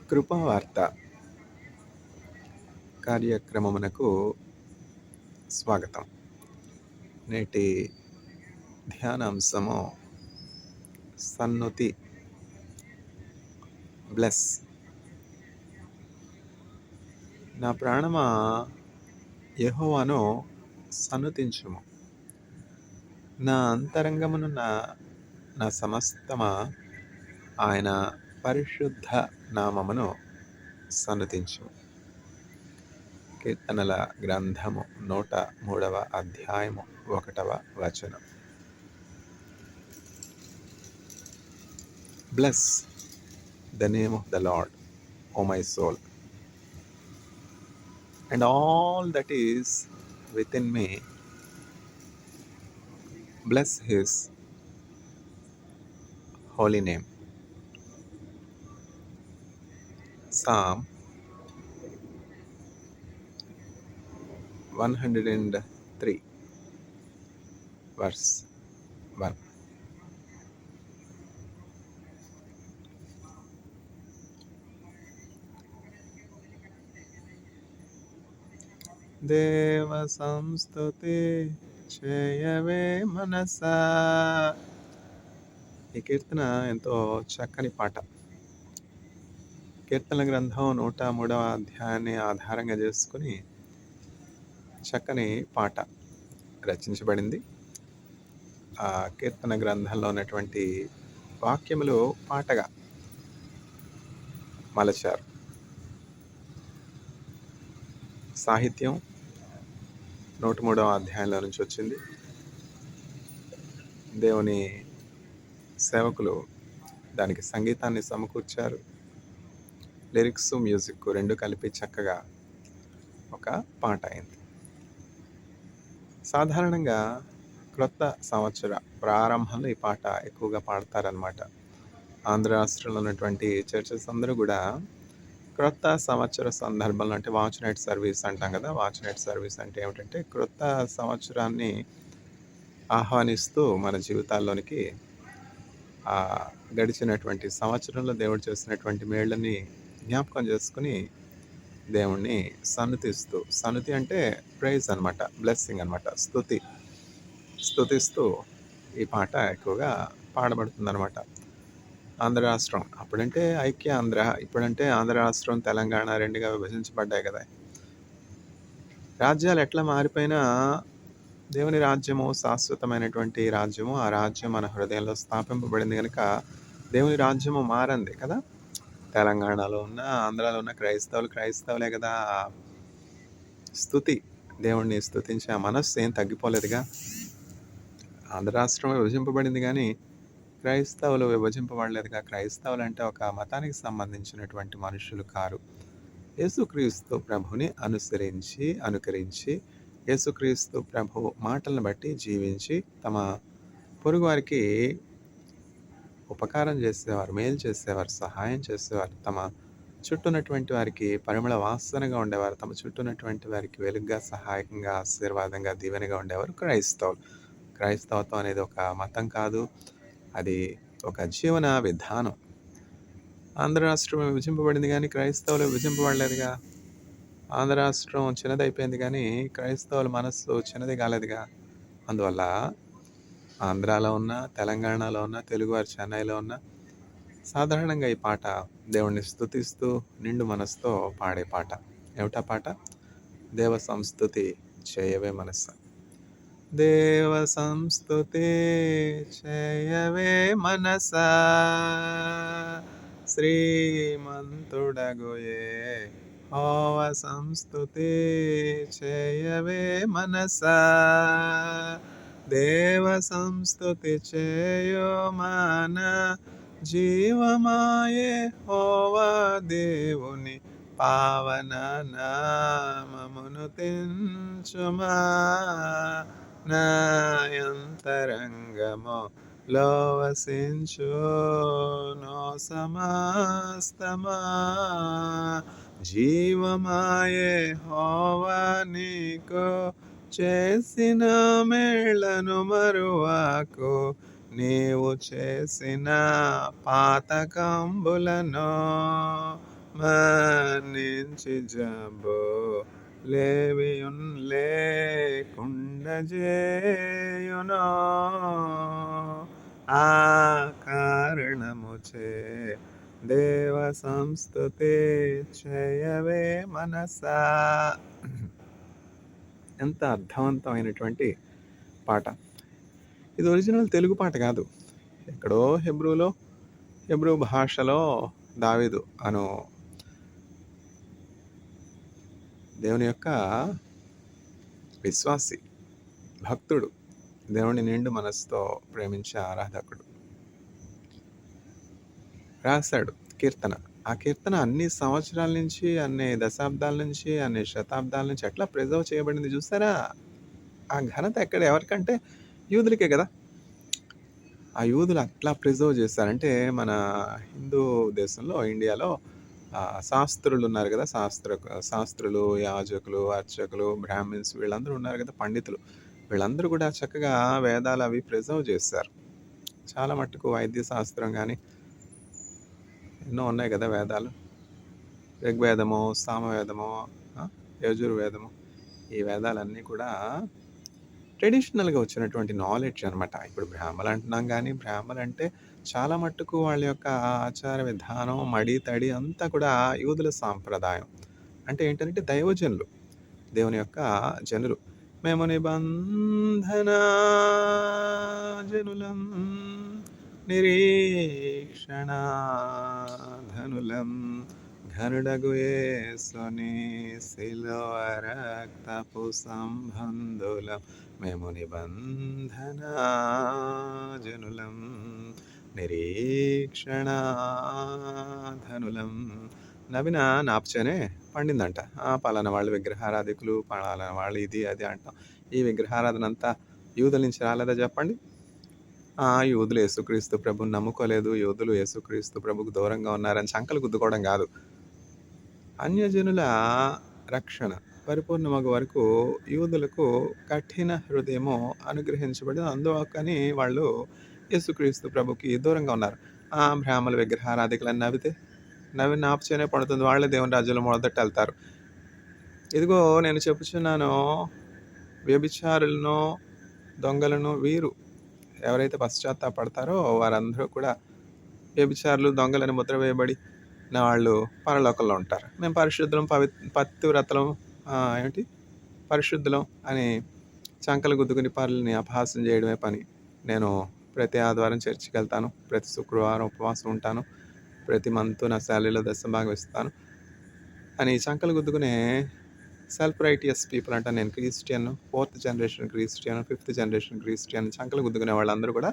కృపావార్త కార్యక్రమమునకు స్వాగతం. నేటి ధ్యానాంశము సన్నుతి, బ్లెస్. నా ప్రాణమా యెహోవాను సన్నుతించుము, నా అంతరంగమునున్న నా సమస్తమా ఆయన పరిశుద్ధ నామమును సన్నుతించుము. కీర్తనల గ్రంథము 103వ అధ్యాయము 1వ వచనం. Bless the name of the Lord, O my soul, and all that is within me. Bless his holy name. Psalm 103 verse 1. దేవ సంస్తుతి చేయవే మనసా. ఈ కీర్తన ఎంతో చక్కని పాట. కీర్తన గ్రంథం 103వ అధ్యాయాన్ని ఆధారంగా చేసుకుని చక్కని పాట రచించబడింది. ఆ కీర్తన గ్రంథంలో ఉన్నటువంటి వాక్యములు పాటగా మలచారు. సాహిత్యం 103వ అధ్యాయంలో నుంచి వచ్చింది. దేవుని సేవకులు దానికి సంగీతాన్ని సమకూర్చారు. లిరిక్స్, మ్యూజిక్ రెండు కలిపి చక్కగా ఒక పాట అయింది. సాధారణంగా క్రొత్త సంవత్సర ప్రారంభంలో ఈ పాట ఎక్కువగా పాడతారనమాట. ఆంధ్ర రాష్ట్రంలో ఉన్నటువంటి చర్చెస్ అందరూ కూడా క్రొత్త సంవత్సర సందర్భంలో, అంటే వాచ్ నైట్ సర్వీస్ అంటాం కదా. వాచ్ నైట్ సర్వీస్ అంటే ఏమిటంటే క్రొత్త సంవత్సరాన్ని ఆహ్వానిస్తూ మన జీవితాల్లోనికి గడిచినటువంటి సంవత్సరంలో దేవుడు చేసినటువంటి మేళ్ళని జ్ఞాపకం చేసుకుని దేవుణ్ణి సన్నుతిస్తూ, సన్నుతి అంటే ప్రైజ్ అనమాట, బ్లెస్సింగ్ అనమాట, స్తుతిస్తూ ఈ పాట ఎక్కువగా పాడబడుతుందన్నమాట. ఆంధ్ర రాష్ట్రం అప్పుడంటే ఐక్య ఆంధ్ర, ఇప్పుడంటే ఆంధ్ర రాష్ట్రం తెలంగాణ రెండుగా విభజించబడ్డాయి కదా. రాజ్యాలు ఎట్లా మారిపోయినా దేవుని రాజ్యము శాశ్వతమైనటువంటి రాజ్యము. ఆ రాజ్యం మన హృదయంలో స్థాపింపబడింది కనుక దేవుని రాజ్యము మారంది కదా. తెలంగాణలో ఉన్న, ఆంధ్రాలో ఉన్న క్రైస్తవులే కదా. స్తుతి, దేవుణ్ణి స్తుతించే ఆ మనస్సు ఏం తగ్గిపోలేదుగా. ఆంధ్ర రాష్ట్రం విభజింపబడింది కానీ క్రైస్తవులు విభజింపబడలేదుగా. క్రైస్తవులు అంటే ఒక మతానికి సంబంధించినటువంటి మనుషులు కారు. యేసుక్రీస్తు ప్రభుని అనుకరించి యేసుక్రీస్తు ప్రభు మాటలను బట్టి జీవించి తమ పొరుగువారికి ఉపకారం చేసేవారు, మేలు చేసేవారు, సహాయం చేసేవారు, తమ చుట్టూన్నటువంటి వారికి పరిమళ వాసనగా ఉండేవారు, తమ చుట్టూన్నటువంటి వారికి వెలుగుగా, సహాయకంగా, ఆశీర్వాదంగా, దీవెనగా ఉండేవారు క్రైస్తవులు. క్రైస్తవత్వం అనేది ఒక మతం కాదు, అది ఒక జీవన విధానం. ఆంధ్ర రాష్ట్రం విభజింపబడింది కానీ క్రైస్తవులు విభజింపబడలేదుగా. ఆంధ్ర రాష్ట్రం చిన్నదైపోయింది కానీ క్రైస్తవుల మనస్సు చిన్నది కాలేదుగా. అందువల్ల ఆంధ్రాలో ఉన్న, తెలంగాణలో ఉన్న, తెలుగువారు చెన్నైలో ఉన్న సాధారణంగా ఈ పాట దేవుణ్ణి స్తుతిస్తూ నిండు మనసుతో పాడే పాట. ఏమిటా పాట? దేవ సంస్తుతి చేయవే మనస్సు. దేవ సంస్తుతి చేయవే మనసా, శ్రీమంతుడగు యెహోవ సంస్తుతి చేయవే మనసా. దేవ సంస్తుతి చేయో మన జీవమాయే యెహోవా దేవుని పావన నామమును తెంచుమా. నాయంతరంగమో లోవసించు నో సమస్తమా. జీవమాయే యెహోవా నీకు చేసిన మేళ్లను మరువాకు. నీవు చేసిన పాతకంబులను మన్నించి జబ్బు లేవియున్ లేకుండ చేయును. ఆ కారణముచే దేవ సంస్తుతి చేయవే మనసా. ఎంత అర్థవంతమైనటువంటి పాట. ఇది ఒరిజినల్ తెలుగు పాట కాదు. ఎక్కడో హెబ్రూ భాషలో దావీదు అను దేవుని యొక్క విశ్వాసి, భక్తుడు, దేవుని నిండు మనసుతో ప్రేమించే ఆరాధకుడు రాశాడు కీర్తన. ఆ కీర్తన అన్ని సంవత్సరాల నుంచి, అన్ని దశాబ్దాల నుంచి, అన్ని శతాబ్దాల నుంచి ఎట్లా ప్రిజర్వ్ చేయబడింది చూసారా? ఆ ఘనత ఎక్కడ ఎవరికంటే యూదులకే కదా. ఆ యూదులు అట్లా ప్రిజర్వ్ చేశారంటే మన హిందూ దేశంలో, ఇండియాలో శాస్త్రులు ఉన్నారు కదా, శాస్త్రులు, యాజకులు, అర్చకులు, బ్రాహ్మిన్స్ వీళ్ళందరూ ఉన్నారు కదా, పండితులు. వీళ్ళందరూ కూడా చక్కగా వేదాలు అవి ప్రిజర్వ్ చేశారు. చాలా మట్టుకు వైద్య శాస్త్రం కానీ ఎన్నో ఉన్నాయి కదా వేదాలు. ఋగ్వేదము, సామవేదము, యజుర్వేదము, ఈ వేదాలన్నీ కూడా ట్రెడిషనల్గా వచ్చినటువంటి నాలెడ్జ్ అనమాట. ఇప్పుడు బ్రాహ్మలు అంటున్నాం కానీ బ్రాహ్మలు అంటే చాలా మట్టుకు వాళ్ళ యొక్క ఆచార విధానం, మడి తడి అంతా కూడా యూదుల సాంప్రదాయం. అంటే ఏంటంటే దైవజనులు, దేవుని యొక్క జనులు. మేము నిబంధన జనులం, నిరీక్షణ ధనులం, ఘనుడగు యేసుని శిలువ రక్తపు సంబంధులం. మేము నిబంధన జనులం, నిరీక్షణ ధనులం. నవిన నాపుచేనే పండిందంట. పలానా వాళ్ళు విగ్రహారాధికులు, పలానా వాళ్ళు ఇది అది అంటాం. ఈ విగ్రహారాధన అంతా యూదుల నుంచి రాలేదా చెప్పండి? యూదులు యేసుక్రీస్తు ప్రభుని నమ్ముకోలేదు, యూదులు యేసుక్రీస్తు ప్రభుకు దూరంగా ఉన్నారని చంకలు గుద్దుకోవడం కాదు. అన్యజనుల రక్షణ పరిపూర్ణమగు వరకు యూదులకు కఠిన హృదయము అనుగ్రహించబడింది. అందుకని వాళ్ళు యేసుక్రీస్తు ప్రభుకి దూరంగా ఉన్నారు. బ్రాహ్మణ విగ్రహారాధికులని నవ్వి నాపుచేనే పడుతుంది. వాళ్ళే దేవుని రాజ్యంలో మొదట వెళ్తారు. ఇదిగో నేను చెప్పుచున్నాను, వ్యభిచారులను, దొంగలను, వీరు ఎవరైతే పశ్చాత్తాపడతారో వారందరూ కూడా వ్యభిచారులు, దొంగలని ముద్ర వేయబడి నా వాళ్ళు పరలోకంలో ఉంటారు. మేము పరిశుద్ధులం, పతివ్రతలం, పరిశుద్ధులం అని చంకలు గుద్దుకుని పరులని అపహాసం చేయడమే పని. నేను ప్రతి ఆదివారం చర్చికి వెళ్తాను, ప్రతి శుక్రవారం ఉపవాసం ఉంటాను, ప్రతి మంత్ నా శాలరీలో దశభాగం ఇస్తాను అని చంకలు గుద్దుకునే సెల్ఫ్ రైటియస్ పీపుల్ అంట. నేను Christian, 4th generation Christian, 5th generation Christian, చంకలు గుద్దుకునే వాళ్ళందరూ కూడా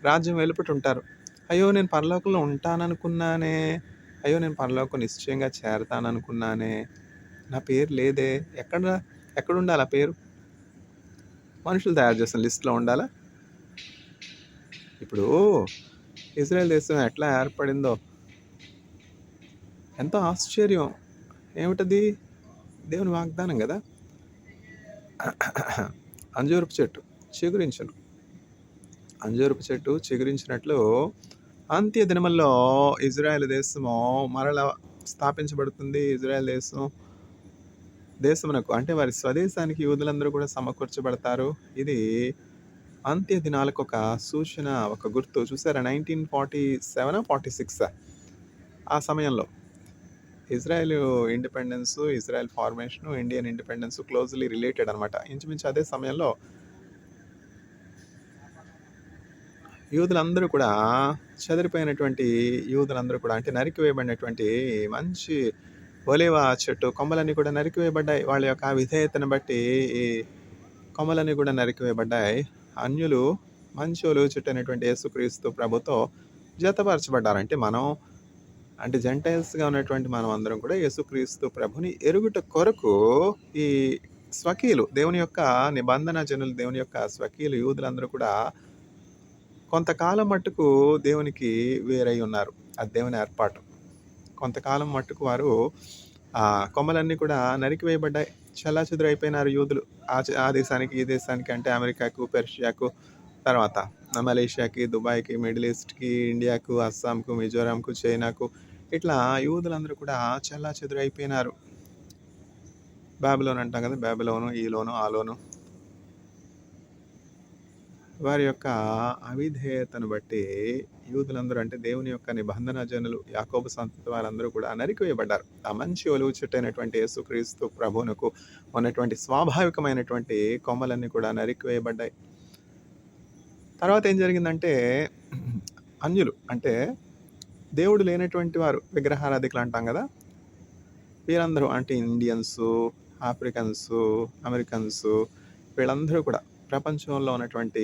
రాజ్యం వెలుపటి ఉంటారు. అయ్యో నేను పరలోకంలో ఉంటాననుకున్నానే, అయ్యో నేను పరలోకం నిశ్చయంగా చేరతాననుకున్నానే, నా పేరు లేదే. ఎక్కడ ఉండాలి ఆ పేరు? మనుషులు తయారు చేసిన లిస్టులో ఉండాలా? ఇప్పుడు ఇజ్రాయెల్ దేశం ఎట్లా ఏర్పడిందో ఎంతో ఆశ్చర్యం. ఏమిటది? దేవుని వాగ్దానం కదా. అంజూరపు చెట్టు చిగురించను, అంజూరపు చెట్టు చిగురించినట్లు అంత్య దినముల్లో ఇజ్రాయెల్ దేశము మరలా స్థాపించబడుతుంది. ఇజ్రాయెల్ దేశమునకు అంటే వారి స్వదేశానికి యూదులందరూ కూడా సమకూర్చబడతారు. ఇది అంత్య దినాలకు ఒక సూచన, ఒక గుర్తు. చూసారా, 1947, 46 ఆ సమయంలో Israel independence, Israel formation, Indian independence closely related అనమాట. ఇంచుమించు అదే సమయంలో యూదులందరూ కూడా, చెదిరిపోయినటువంటి యూదులందరూ కూడా, అంటే నరికివేయబడినటువంటి మంచి ఒలీవ చెట్టు కొమ్మలన్నీ కూడా నరికివేయబడ్డాయి. వాళ్ళ యొక్క విధేయతను బట్టి ఈ కొమ్మలన్నీ కూడా నరికివేయబడ్డాయి. అన్యులు మంచి ఒలీవ చెట్టు అనేటువంటి యేసుక్రీస్తు ప్రభుతో జతపరచబడ్డారంటే మనం, అంటే జెంటైల్స్గా ఉన్నటువంటి మనం అందరం కూడా యేసుక్రీస్తు ప్రభుని ఎరుగుట కొరకు ఈ స్వకీయులు, దేవుని యొక్క నిబంధన జనులు, దేవుని యొక్క స్వకీయులు యూదులందరూ కూడా కొంతకాలం మట్టుకు దేవునికి వేరై ఉన్నారు. అది దేవుని ఏర్పాటు. కొంతకాలం మట్టుకు వారు కొమ్మలన్నీ కూడా నరికివేయబడ్డాయి. చెల్లాచెదురైపోయినారు యూదులు. ఆ దేశానికి, ఈ దేశానికి, అంటే అమెరికాకు, పెర్షియాకు, తర్వాత మలేషియాకి, దుబాయ్కి, మిడిల్ ఈస్ట్కి, ఇండియాకు, అస్సాంకు, మిజోరాంకు, చైనాకు, ఇట్లా యూదులందరూ కూడా చెల్లాచెదురైపోయినారు. బాబిలోన్ అంటాం కదా! బాబిలోను, ఈలోను, ఆలోను వారి యొక్క అవిధేయతను బట్టి యూదులందరూ అంటే దేవుని యొక్క నిబంధన జనులు, యాకోబు సంతతి వారందరూ కూడా నరికివేయబడ్డారు. ఆ మంచి ఒలువు చెట్టైనటువంటి యేసుక్రీస్తు ప్రభువునకు ఉన్నటువంటి స్వాభావికమైనటువంటి కొమ్మలన్నీ కూడా నరికివేయబడ్డాయి. తర్వాత ఏం జరిగిందంటే అన్యులు అంటే దేవుడు లేనటువంటి వారు, విగ్రహారాధికులు అంటాం కదా! వీరందరూ అంటే ఇండియన్సు, ఆఫ్రికన్సు, అమెరికన్సు వీళ్ళందరూ కూడా ప్రపంచంలో ఉన్నటువంటి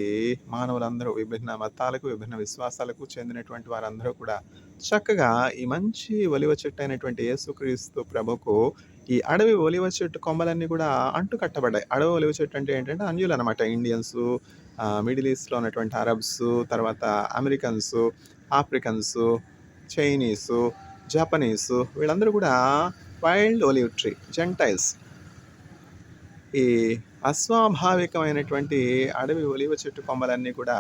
మానవులందరూ విభిన్న మతాలకు, విభిన్న విశ్వాసాలకు చెందినటువంటి వారందరూ కూడా చక్కగా ఈ మంచి ఒలివ చెట్టు అయినటువంటి యేసుక్రీస్తు ప్రభుకు ఈ అడవి ఒలివ చెట్టు కొమ్మలన్నీ కూడా అంటుకట్టబడ్డాయి. అడవి ఒలివ చెట్టు అంటే ఏంటంటే అన్యులు అనమాట. ఇండియన్సు, మిడిల్ ఈస్ట్‌లో ఉన్నటువంటి అరబ్సు, తర్వాత అమెరికన్సు, ఆఫ్రికన్సు, చైనీసు, జపనీసు వీళ్ళందరూ కూడా వైల్డ్ ఒలివ్ ట్రీ జెంటైల్స్. ఈ అస్వాభావికమైనటువంటి అడవి ఒలివ చెట్టు కొమ్మలన్నీ కూడా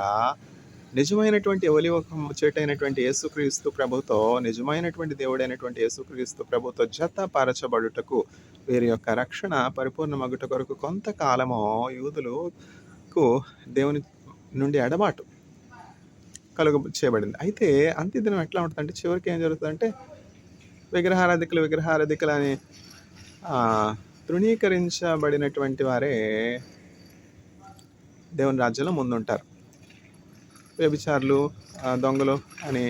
నిజమైనటువంటి ఒలివ చెట్టు అయినటువంటి యేసుక్రీస్తు ప్రభుతో, నిజమైనటువంటి దేవుడైనటువంటి యేసుక్రీస్తు ప్రభుతో జతపరచబడుటకు, వీరి యొక్క రక్షణ పరిపూర్ణమగుట కొరకు కొంతకాలము యూదులకు దేవుని నుండి ఎడబాటు చేయబడింది. అయితే అంత్యదినం ఎట్లా ఉంటుందంటే చివరికి ఏం జరుగుతుందంటే విగ్రహారాధికులు అని తృణీకరించబడినటువంటి వారే దేవుని రాజ్యంలో ముందుంటారు. వ్యభిచారులు, దొంగలు అని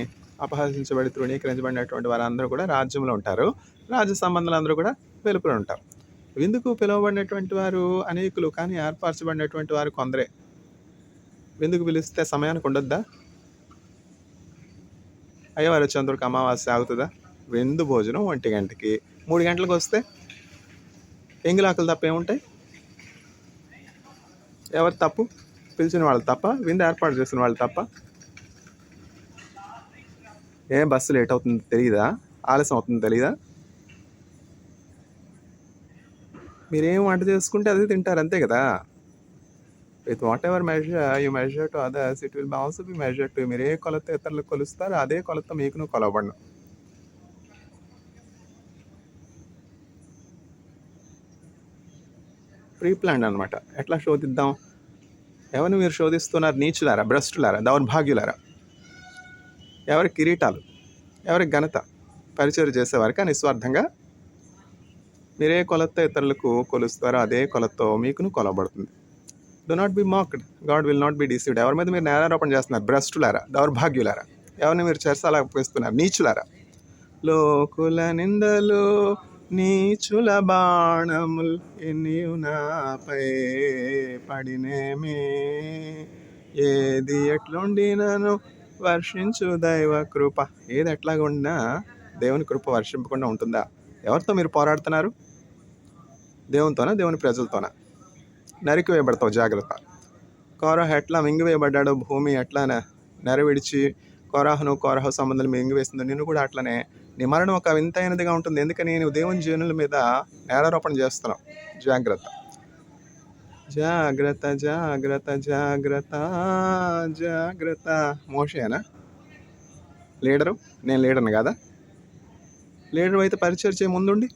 అపహసించబడి తృణీకరించబడినటువంటి వారందరూ కూడా రాజ్యంలో ఉంటారు. రాజ్య సంబంధాలు అందరూ కూడా వెలుపల ఉంటారు. విందుకు పిలువబడినటువంటి వారు అనేకులు, కానీ ఏర్పరచబడినటువంటి వారు కొందరే. విందుకు పిలిస్తే సమయానికి ఉండొద్దా? అయ్యవారు వచ్చేంతవరకు అమావాస్య ఆగుతుందా? విందు భోజనం 1 గంటకి, 3 గంటలకు వస్తే ఎంగిలాకులు తప్ప ఏముంటాయి? ఎవరు తప్పు? పిలిచిన వాళ్ళు తప్ప? విందు ఏర్పాటు చేసిన వాళ్ళు తప్ప? బస్సు లేట్ అవుతుందో తెలియదా? ఆలస్యం అవుతుందో తెలియదా? మీరేం వంట చేసుకుంటే అదే తింటారు, అంతే కదా. With what ever you measure to others, it will also be measure to. మీరు ఏ కొలత ఇతరులకు కొలుస్తారో అదే కొలత మీకును కొలవబడను. ప్రీ ప్లాన్డ్ అనమాట. ఎట్లా శోధిద్దాం? ఎవరిని మీరు శోధిస్తున్నారు? నీచులారా, భ్రష్టులారా, దౌర్భాగ్యులారా. ఎవరి కిరీటాలు, ఎవరి ఘనత? పరిచయం చేసేవారికి నిస్వార్థంగా మీరే కొలత ఇతరులకు కొలుస్తారో అదే కొలతో మీకును కొలవబడుతుంది. Do not be mocked, God will not be deceived. ఎవరి మీద మీరు నేరారోపణ చేస్తున్నారు? భ్రష్టులారా, దౌర్భాగ్యులారా. ఎవరిని మీరు చెరసాలపిస్తున్నారు? నీచులారా. లోకుల నిందలు, నీచుల బాణముల్ ఎన్నియు నాపై పడినేమి, ఏది ఎట్లుండినను వర్షించు దైవ కృప. ఏది ఎట్లాగా ఉండినా దేవుని కృప వర్షింపకుండా ఉంటుందా? ఎవరితో మీరు పోరాడుతున్నారు? దేవునితోనా, దేవుని ప్రజలతోనా? నరికివేయబడతావు, జాగ్రత్త. కోరహ ఎట్లా మింగివేయబడ్డాడో, భూమి ఎట్లా నెరవిడిచి కోరహ సంబంధాలు మింగివేస్తుందో, నిన్ను కూడా అట్లనే నీ మరణం ఒక వింతైనదిగా ఉంటుంది. ఎందుకని? నువ్వు దేవుని జనుల మీద నేరారోపణ చేస్తున్నావు. జాగ్రత్త, జాగ్రత్త, జాగ్రత్త, జాగ్రత్త, జాగ్రత్త. మోషేనా లీడరు? నేను లీడర్ని కాదా? లీడర్ అయితే పరిచయం ముందుండి,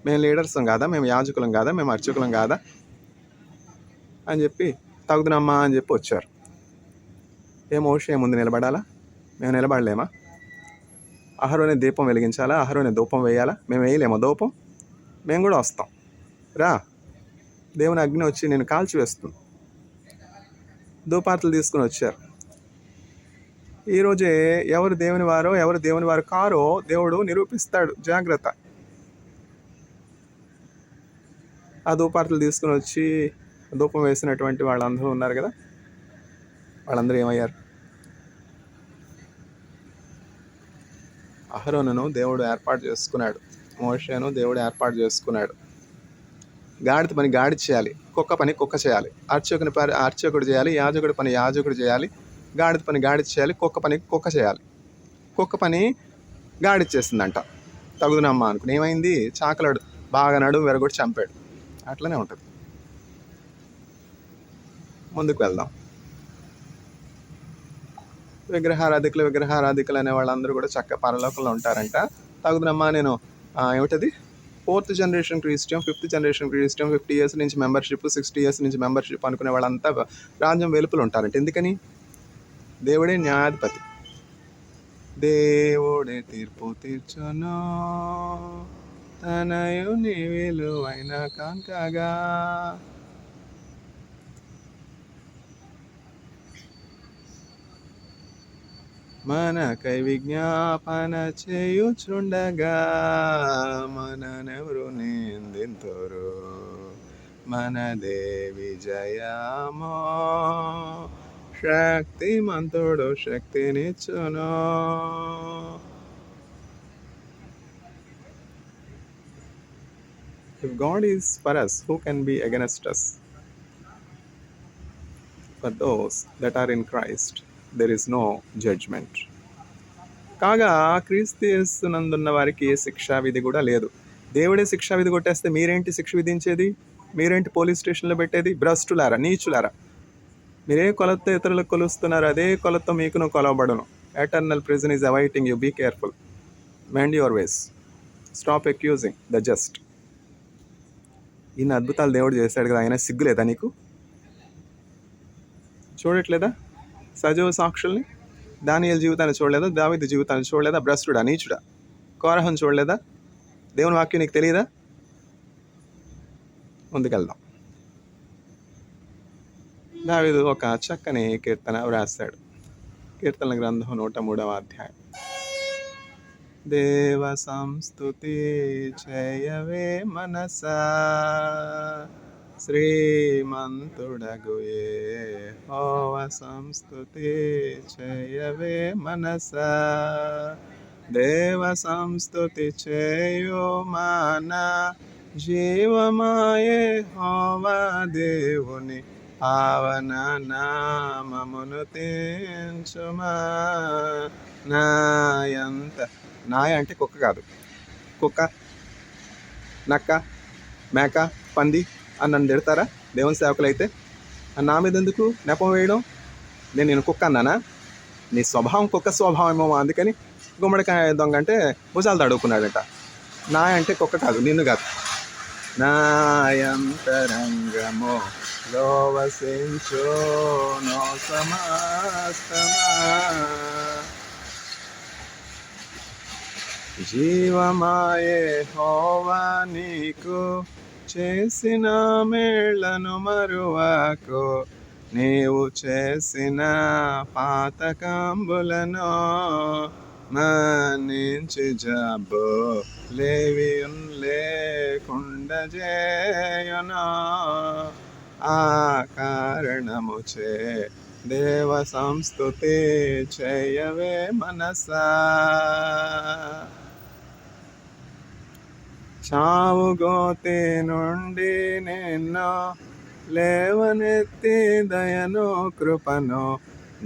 మేము లీడర్సం కాదా, మేము యాజకులం కాదా, మేము అర్చకులం కాదా అని చెప్పి తగుదునమ్మా అని చెప్పి వచ్చారు. మోషే ముందు నిలబడాలా? మేము నిలబడలేమా? అహరోనే దీపం వెలిగించాలా? అహరోనే ధూపం వేయాలా? మేము వేయలేమా ధూపం? మేము కూడా వస్తాం, రా. దేవుని అగ్ని వచ్చి నేను కాల్చివేస్తుంది. ధూపార్తలు తీసుకుని వచ్చారు. ఈరోజే ఎవరు దేవుని వారో, ఎవరు దేవుని వారు కారో దేవుడు నిరూపిస్తాడు. జాగ్రత్త. ఆ ధూపార్తలు తీసుకుని వచ్చి ధూపం వేసినటువంటి వాళ్ళందరూ ఉన్నారు కదా, వాళ్ళందరూ ఏమయ్యారు? అహరోనును దేవుడు ఏర్పాటు చేసుకున్నాడు, మోషేను దేవుడు ఏర్పాటు చేసుకున్నాడు. గాడిద పని గాడి చేయాలి, కుక్క పని కుక్క చేయాలి. అర్చకుని పని అర్చకుడు చేయాలి, యాజకుడి పని యాజకుడు చేయాలి. గాడిద పని గాడి చేయాలి, కుక్క పని కుక్క చేయాలి. కుక్క పని గాడిచ్చేసిందంట. తగుదునమ్మా అనుకుని ఏమైంది? చాకలాడు బాగా నడుము వెరగొట్టి చంపాడు. అట్లనే ఉంటుంది. ముందుకు వెళ్దాం. విగ్రహారాధికులు అనే వాళ్ళందరూ కూడా చక్కగా పరలోకంలో ఉంటారంట. తగుదనమ్మా నేను ఏమిటది 4th generation Christian, 5th generation Christian, 50 years నుంచి మెంబర్షిప్, 60 ఇయర్స్ నుంచి మెంబర్షిప్ అనుకునే వాళ్ళంతా రాజ్యం వెలుపల ఉంటారంట. ఎందుకని? దేవుడే న్యాయాధిపతి, దేవుడే తీర్పు తీర్చును, తనయుని విలువైన కాంకగా. మనకై విజ్ఞాపన చేయుచుండగా మననెవరు నిందింతురు, మనదే విజయమో, శక్తిమంతుడు శక్తినిచ్చును. If God is for us, who can be against us? For those that are in Christ, there is no judgment. కాగా క్రీస్తు యేసునందున్న వారికి ఏ శిక్షా విధి కూడా లేదు. దేవుడే శిక్షా విధి కొట్టేస్తే మీరేంటి శిక్ష విధించేది? మీరేంటి పోలీస్ స్టేషన్లో పెట్టేది? భ్రష్టులారా, నీచులారా, మీరే కొలత ఇతరులకు కొలుస్తున్నారు, అదే కొలత మీకును కొలవబడును. Eternal prison is awaiting you, be careful, mend your ways, stop accusing the just. ఇన్ని అద్భుతాలు దేవుడు చేశాడు కదా, ఆయన సిగ్గులేదా నీకు? చూడట్లేదా సజీవ సాక్షుల్ని? దానియేలు జీవితాన్ని చూడలేదా? దావీదు జీవితాన్ని చూడలేదా? భ్రష్టుడా, నీచుడా, కోరహం చూడలేదా? దేవుని వాక్యం నీకు తెలియదా? ముందుకెళ్దాం. దావీదు ఒక చక్కని కీర్తన వ్రాస్తాడు. కీర్తనల గ్రంథం 103వ అధ్యాయం. దేవ సంస్తుతి చేయవే మనసా, శ్రీమంతుడగు యెహోవా సంస్తుతి చేయవే మనసా. దేవ సంస్తుతి చేయు మన జీవమాయే యెహోవా దేవుని పావన నామమును తెంచుమా. నాయ అంటే కుక్క కాదు, కుక్క, నక్క, మేక, పంది అని నన్ను తిడతారా దేవుని సేవకులు అయితే? నా మీద ఎందుకు నెపం వేయడం? నేను కుక్క అన్నానా? నీ స్వభావం కుక్క స్వభావం ఏమో, అందుకని గుమ్మడికాయ దొంగ అంటే భుజాలు తడుకున్నాడట. నాయ అంటే కుక్క కాదు, నిన్ను కాదు. నాయంతరంగమో లోవసించో నో సమస్తమా, జీవమాయే యెహోవా నీకు చేసిన మేళ్లను మరువకు, నీవు చేసిన పాతకంబులను మన్నించి జబ్బు లేవియున్ లేకుండా చేయును. ఆ కారణముచే దేవ సంస్తుతి చేయవే మనసా. చావు గోతి నుండి నిన్ను లేవనెత్తి దయను కృపను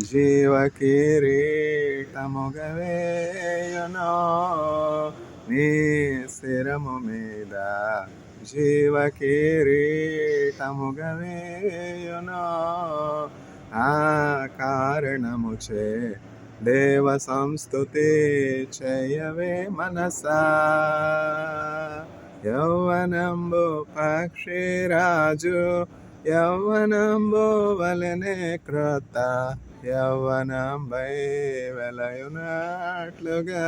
జీవ కిరీటముగా వేయును. నీ శిరము మీద జీవ కిరీటముగా వేయును. ఆ కారణముచే దేవ సంస్తుతి చేయవే మనసా. యౌవనంబు పక్షిరాజు యౌవనంబు వలెనే క్రొత్త యౌవనంబై వెలయునట్లుగా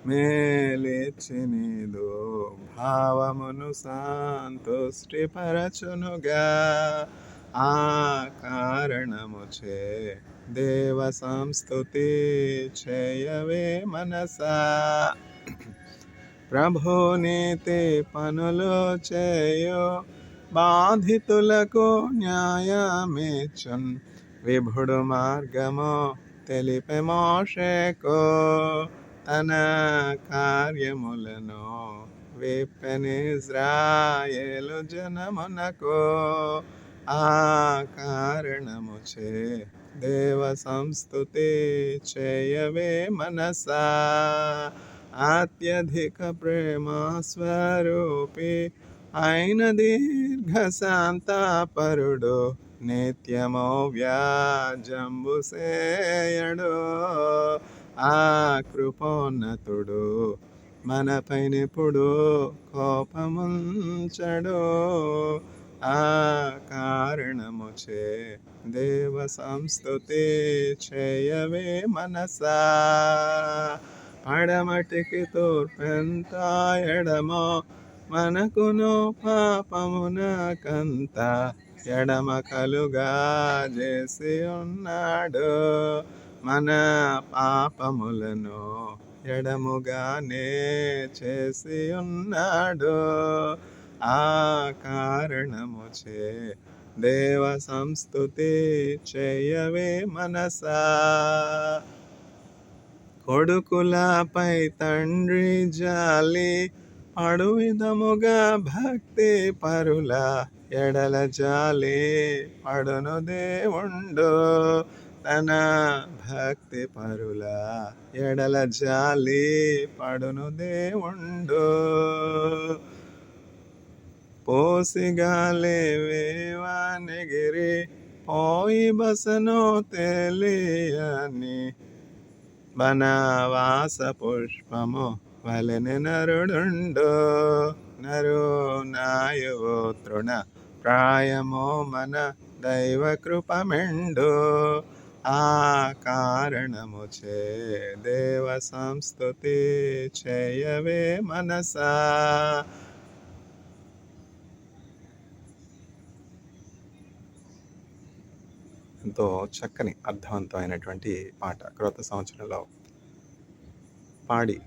మేలిచ్చి నీదు భావమును సంతుష్టి పరచునుగా. ఆ కారణముచే దేవ సంస్తుతి చేయవే మనసా. ప్రభు నీతి పనులు చేయు బాధితులకు న్యాయమిచ్చున్, విభుడు మార్గము తెలిపే మోషేకు, తన కార్యములను విప్పెనిజ్రాయేలు జనమునకు. ఆ కారణముచే దేవ సంస్తుతి చేయవే మనసా. అత్యధిక ప్రేమ స్వరూపి అయిన దీర్ఘశాంతపరుడు నిత్యము వ్యాజంబు సేయడు. ఆ కృపోన్నతుడు మనపైనిప్పుడు కోపముంచడు. ఆ కారణముచే దేవ సంస్తుతి చేయవే మనసా. పడమటికి తూర్పెంత ఎడమో మనకును పాపమునకంత ఎడమ కలుగా చేసి ఉన్నాడు. మన పాపములను ఎడముగానే చేసి ఉన్నాడు. ఆ కారణముచే దేవ సంస్తుతి చేయవే మనసా. కొడుకులపై తండ్రి జాలి పడు విధముగా భక్తి పరుల ఎడల జాలి పడును దేవుండు. తన భక్తి పరుల ఎడల జాలి పడును దేవుండు. పోసిగాలి వేవానిగిరి పోయి బసను తెలియని వనవాస పుష్పము వలెని నరుడుండు. నరునాయువు తృణ ప్రాయము మన దైవ కృపమెండు. ఆ కారణముచే దేవ సంస్తుతి చేయవే మనసా. ఎంతో చక్కని అర్థవంతమైనటువంటి పాట క్రొత్త సంవత్సరంలో పాడి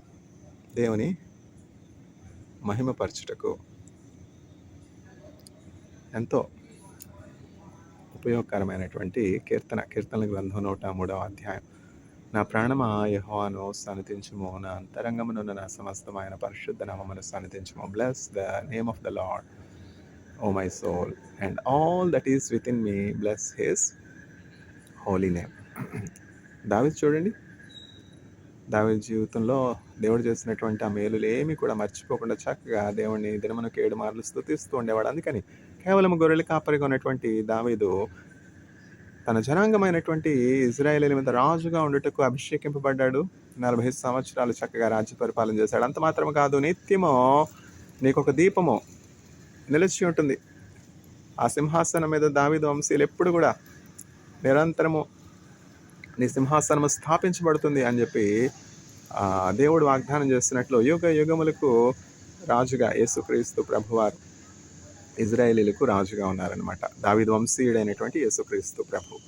దేవుని మహిమపరచుటకు ఎంతో ఉపయోగకరమైనటువంటి కీర్తనల గ్రంథం 103వ అధ్యాయం. నా ప్రాణమా యెహోవాను సన్నిధించుము, నా అంతరంగమునున్న నా సమస్తమైన పరిశుద్ధ నామమును సన్నిధించుము. Bless the name of the Lord, O my soul, and all that is within me bless his holy name. దావీదు చూడండి, దావీదు జీవితంలో దేవుడు చేసినటువంటి ఆ మేలులు ఏమీ కూడా మర్చిపోకుండా చక్కగా దేవుడిని దినమునకు 7 మార్లు స్తుతిస్తూ ఉండేవాడు. అందుకని కేవలం గొర్రెల కాపరిగా ఉన్నటువంటి దావీదు తన జనాంగమైనటువంటి ఇజ్రాయేలీల మీద రాజుగా ఉండుటకు అభిషేకింపబడ్డాడు. 40 సంవత్సరాలు చక్కగా రాజ్య పరిపాలన చేశాడు. అంత మాత్రం కాదు, నిత్యము నీకు ఒక దీపము నిలిచి ఉంటుంది. ఆ సింహాసనం మీద దావీదు వంశీయులు ఎప్పుడు కూడా నిరంతరము నీ సింహాసనము స్థాపించబడుతుంది అని చెప్పి దేవుడు వాగ్దానం చేస్తున్నట్లు యుగ యుగములకు రాజుగా యేసుక్రీస్తు ప్రభువారు ఇజ్రాయేలీలకు రాజుగా ఉన్నారనమాట. దావీదు వంశీయుడైనటువంటి యేసుక్రీస్తు ప్రభు.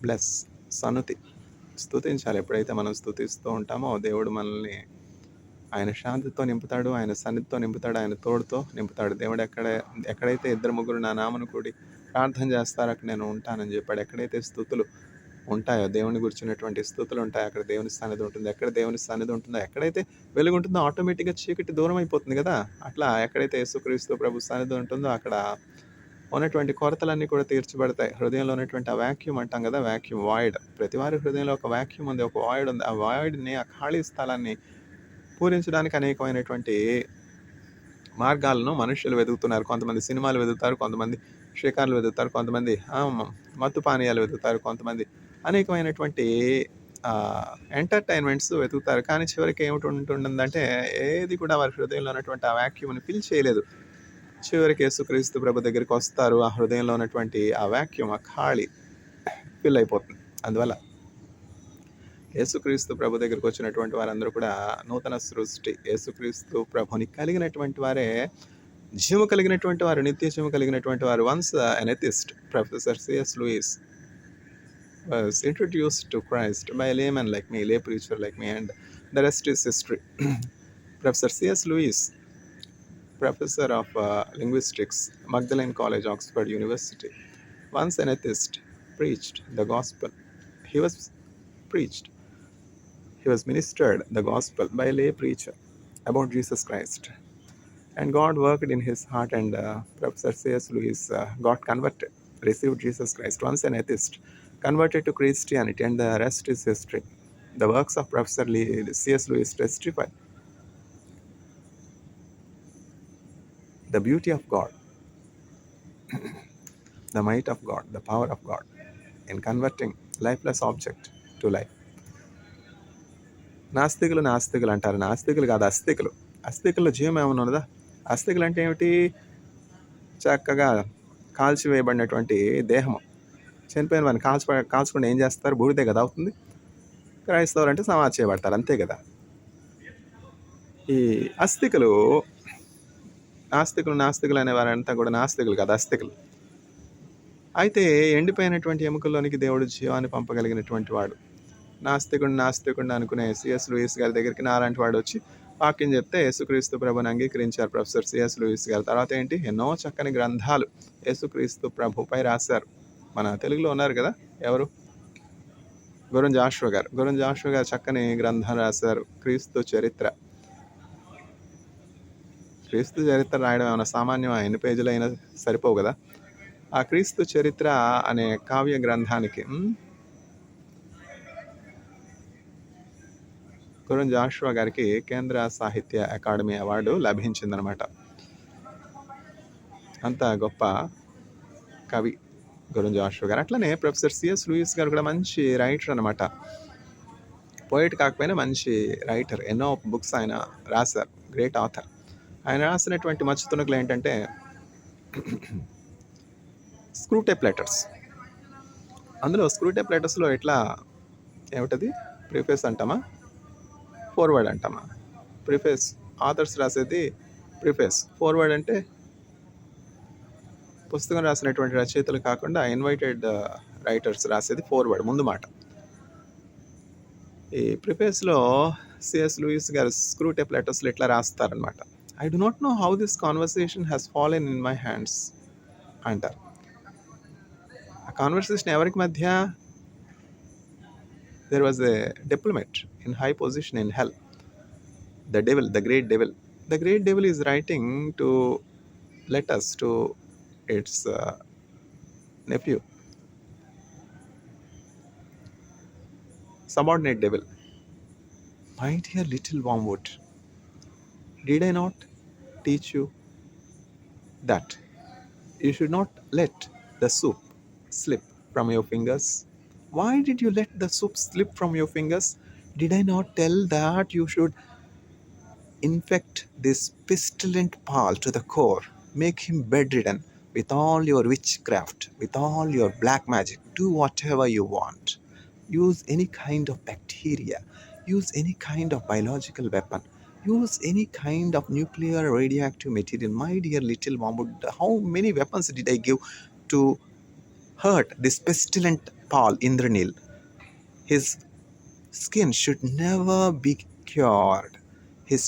బ్లెస్, సన్నుతి, స్తుతించాలి. ఎప్పుడైతే మనం స్తుతిస్తూ ఉంటామో దేవుడు మనల్ని ఆయన శాంతితో నింపుతాడు, ఆయన సన్నిధితో నింపుతాడు, ఆయన తోడుతో నింపుతాడు. దేవుడు ఎక్కడైతే 2-3 నా నామను కూడి ప్రార్థన చేస్తారో అక్కడ నేను ఉంటానని చెప్పాడు. ఎక్కడైతే స్తుతులు ఉంటాయో, దేవుని గురించినటువంటి స్తుతులు ఉంటాయో అక్కడ దేవుని సన్నిధి ఉంటుంది. ఎక్కడ దేవుని సన్నిధి ఉంటుందో, ఎక్కడైతే వెలుగు ఉంటుందో ఆటోమేటిక్గా చీకటి దూరం అయిపోతుంది కదా. అట్లా ఎక్కడైతే యేసుక్రీస్తు ప్రభు సన్నిధి ఉంటుందో అక్కడ ఉన్నటువంటి కొరతలన్నీ కూడా తీర్చబడతాయి. హృదయంలో ఉన్నటువంటి ఆ వ్యాక్యూమ్ అంటాం కదా, వ్యాక్యూమ్, వాయిడ్. ప్రతి వారి హృదయంలో ఒక వ్యాక్యూమ్ ఉంది, ఒక వాయిడ్ ఉంది. ఆ వాయిడ్ని, ఆ ఖాళీ స్థలాన్ని పూరించడానికి అనేకమైనటువంటి మార్గాలను మనుషులు వెతుకుతున్నారు. కొంతమంది సినిమాలు వెతుకుతారు, కొంతమంది షికార్లు వెతుకుతారు, కొంతమంది మత్తు పానీయాలు వెతుకుతారు, కొంతమంది అనేకమైనటువంటి ఎంటర్టైన్మెంట్స్ వెతుకుతారు. కానీ చివరికి ఏమిటి ఉంటుందంటే ఏది కూడా వారి హృదయంలో ఉన్నటువంటి ఆ వ్యాక్యూమ్ని ఫిల్ చేయలేదు. చివరికి యేసుక్రీస్తు ప్రభు దగ్గరికి వస్తారు, ఆ హృదయంలో ఉన్నటువంటి ఆ వ్యాక్యూమ్, ఆ ఖాళీ ఫిల్ అయిపోతుంది. అందువల్ల యేసుక్రీస్తు ప్రభు దగ్గరికి వచ్చినటువంటి వారందరూ కూడా నూతన సృష్టి. యేసుక్రీస్తు ప్రభుని కలిగినటువంటి వారే జీవము కలిగినటువంటి వారు, నిత్య జీవము కలిగినటువంటి వారు. Once an atheist, Professor C.S. Lewis was introduced to Christ by a layman like me, lay preacher like me, and the rest is history. Professor C.S. Lewis, professor of linguistics, Magdalene College, Oxford University. Once an atheist preached the gospel. He was ministered the gospel by a lay preacher about Jesus Christ. And God worked in his heart, and Professor C.S. Lewis got converted, received Jesus Christ. Once an atheist, converted to Christianity, and the rest is history. The works of Professor C.S. Lewis testify the beauty of God, the might of God, the power of God in converting lifeless object to life. నాస్తికులు నాస్తికులు అంటారు. నాస్తికులు కాదు, అస్తికులు. అస్తికుల్లో జీవం ఏమైనా ఉన్నదా? అస్తికులు అంటే ఏమిటి? చక్కగా కాల్చివేయబడినటువంటి దేహము. చనిపోయిన వాడిని కాల్చకుండా ఏం చేస్తారు? బూడిదే కదా అవుతుంది. క్రైస్తవులు అంటే సమాధి చేయబడతారు, అంతే కదా. ఈ అస్తికులు, నాస్తికులు అనేవారంతా కూడా నాస్తికులు కాదు, అస్తికులు. అయితే ఎండిపోయినటువంటి ఎముకల్లోనికి దేవుడు జీవాన్ని పంపగలిగినటువంటి వాడు. నాస్తికుడు అనుకునే సిఎస్ లూయిస్ గారి దగ్గరికి నాలాంటి వాడు వచ్చి వాక్యం చెప్తే యేసుక్రీస్తు ప్రభుని అంగీకరించారు ప్రొఫెసర్ సిఎస్ లూయిస్ గారు. తర్వాత ఏంటి, ఎన్నో చక్కని గ్రంథాలు యేసుక్రీస్తు ప్రభుపై రాశారు. మన తెలుగులో ఉన్నారు కదా, ఎవరు? గురం జాషువా గారు చక్కని గ్రంథాలు రాశారు. క్రీస్తు చరిత్ర రాయడం ఏమైనా సామాన్యం? ఎన్ని పేజీలు అయినా సరిపోవు కదా. ఆ క్రీస్తు చరిత్ర అనే కావ్య గ్రంథానికి గురం జాషువా గారికి కేంద్ర సాహిత్య అకాడమీ అవార్డు లభించిందనమాట. అంత గొప్ప కవి గురం జాషువా గారు. అట్లనే ప్రొఫెసర్ సిఎస్ లూయిస్ గారు కూడా మంచి రైటర్ అనమాట. పోయిట్ కాకపోయినా మంచి రైటర్. ఎన్నో బుక్స్ ఆయన రాశారు. Great author. ఆయన రాసినటువంటి మచ్చుతునకలు ఏంటంటే స్క్రూటైప్ లెటర్స్. అందులో స్క్రూటైప్ లెటర్స్లో ఎట్లా, ఏమిటది, ప్రిఫేస్ అంటామా, ఫోర్వర్డ్ అంటామా? ప్రిఫేస్, ఆథర్స్ రాసేది ప్రిఫేస్. ఫోర్వర్డ్ అంటే పుస్తకం రాసినటువంటి రచయితలు కాకుండా ఇన్వైటెడ్ రైటర్స్ రాసేది ఫోర్వర్డ్, ముందు మాట. ఈ ప్రిఫేస్లో సిఎస్ లూయిస్ గారు స్క్రూటైప్ లెటర్స్లో ఎట్లా రాస్తారనమాట. I do not know how this conversation has fallen in my hands అంటారు. ఆ కాన్వర్సేషన్ ఎవరికి మధ్య? There was a diplomat in high position in hell. The devil, the great devil. The great devil is writing to letters to its nephew. Subordinate devil. My dear little wormwood, did I not teach you that you should not let the soup slip from your fingers? Why did you let the soup slip from your fingers? Did I not tell that you should infect this pestilent Paul to the core, make him bedridden with all your witchcraft, with all your black magic? Do whatever you want. Use any kind of bacteria, use any kind of biological weapon, use any kind of nuclear radioactive material. My dear little wormwood, how many weapons did I give to hurt this pestilent Paul Indranil? His skin should never be cured. His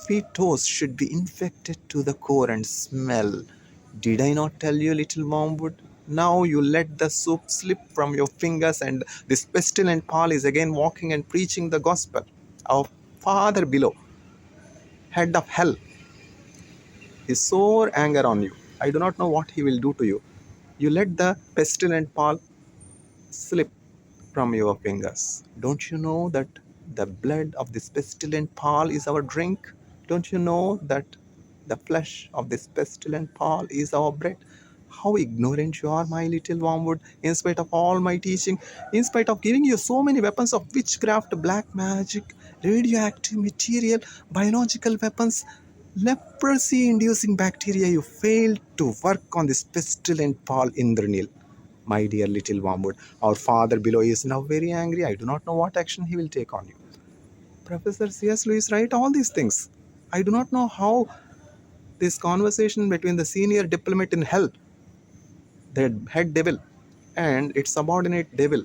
feet toes should be infected to the core and smell. Did I not tell you, little wormwood? Now you let the soup slip from your fingers, and this pestilent Paul is again walking and preaching the gospel. Our Father below, head of hell, is sore anger on you. I do not know what he will do to you. You let the pestilent Paul slip from your fingers. Don't you know that the blood of this pestilent Paul is our drink? Don't you know that the flesh of this pestilent Paul is our bread? How ignorant you are, my little wormwood. In spite of all my teaching, in spite of giving you so many weapons of witchcraft, black magic, radioactive material, biological weapons, leprosy inducing bacteria, you failed to work on this pestilent Paul Indranil. My dear little wormwood, our Father below is now very angry. I do not know what action he will take on you. Professor C.S. Lewis write all these things. I do not know how this conversation between the senior diplomat in hell, the head devil, and its subordinate devil,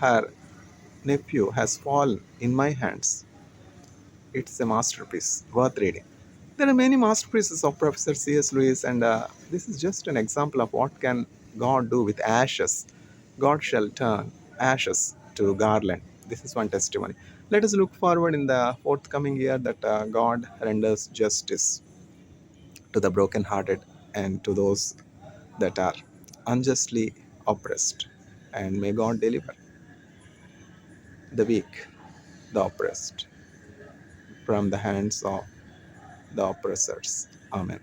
her nephew, has fallen in my hands. It's a masterpiece worth reading. There are many masterpieces of Professor C.S. Lewis, and this is just an example of what can God do with ashes. God shall turn ashes to garland. This is one testimony. Let us look forward in the forthcoming year that God renders justice to the brokenhearted and to those that are unjustly oppressed. And may God deliver the weak, the oppressed, from the hands of the oppressors. Amen.